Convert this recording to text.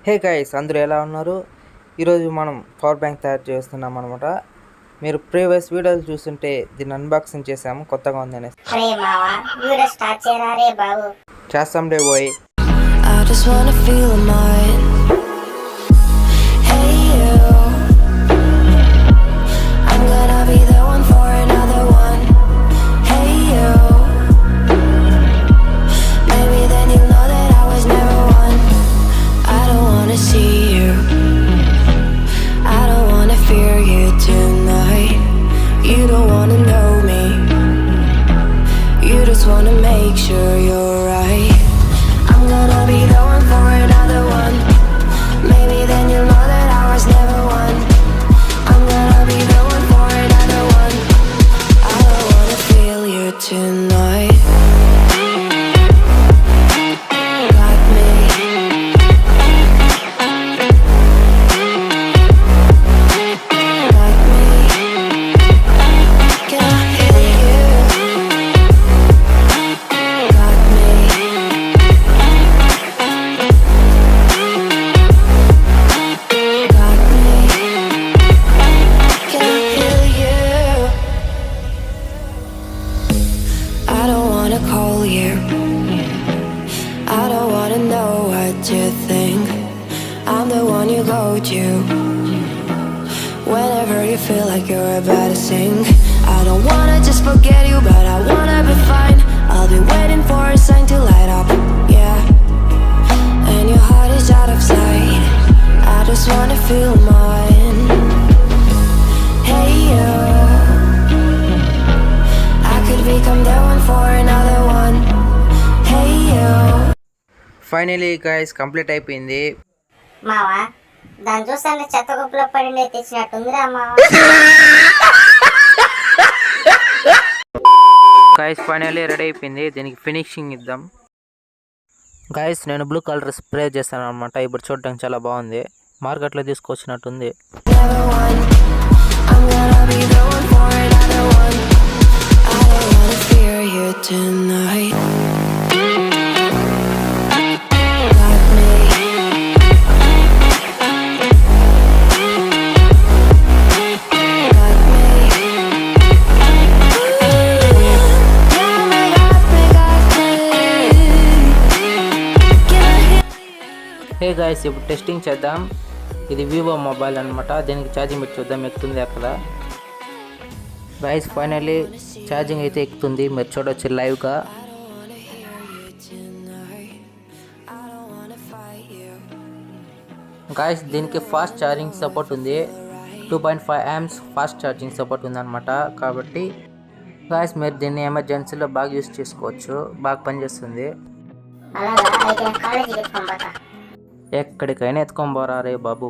Hey guys, అందరూ ఎలా ఉన్నారు? ఈరోజు మనం పవర్ బ్యాంక్ తయారు చేస్తున్నాం అనమాట. మీరు ప్రీవియస్ వీడియోలు చూస్తుంటే దీన్ని అన్బాక్సింగ్ చేసాము, కొత్తగా ఉందనే. చేస్తాం డే bye. Wanna make sure you're right. I'm gonna be the one for another one. Maybe then you'll know that I was never one. I'm gonna be the one for another one. I don't wanna feel you tonight. Got me. Got me. Can I feel you? Call you. I don't wanna know what you think. I'm the one you go to whenever you feel like you're about to sink. I don't wanna just forget you, but I wanna be fine. I'll be waiting for a sign to light up, yeah. And your heart is out of sight. I just wanna feel mine. Hey you, I could become the one for another one. Hey you. Finally guys, complete అయిపోయింది. మావా, దాని చూస్తాను చెత్త కుప్పలో పడి తెచ్చినట్టుందిరా మావా. Guys finally ready అయిపోయింది. దీనికి finishing ఇద్దాం. గైస్, నేను బ్లూ కలర్ స్ప్రే చేస్తాను అనమాట. ఇప్పుడు చూడడానికి చాలా బాగుంది. మార్కెట్లో తీసుకొచ్చినట్టుంది. Tonight. హే గైస్, ఇప్పుడు టెస్టింగ్ చేద్దాం. ఇది వివో మొబైల్ అనమాట. దీనికి ఛార్జింగ్ పెట్టి చూద్దాం ఎక్కుతుంది అక్కడ. గైస్ ఫైనల్లీ ఛార్జింగ్ అయితే ఎక్కుతుంది, మీరు చూడవచ్చు లైవ్గా. గైస్, దీనికి ఫాస్ట్ ఛార్జింగ్ సపోర్ట్ ఉంది. 2.5 amps ఫాస్ట్ ఛార్జింగ్ సపోర్ట్ ఉందన్నమాట. కాబట్టి గైస్, మీరు దీన్ని ఎమర్జెన్సీలో బాగా యూస్ చేసుకోవచ్చు, బాగా పనిచేస్తుంది. ఎక్కడికైనా ఎత్తుకొని పోరా రే బాబు.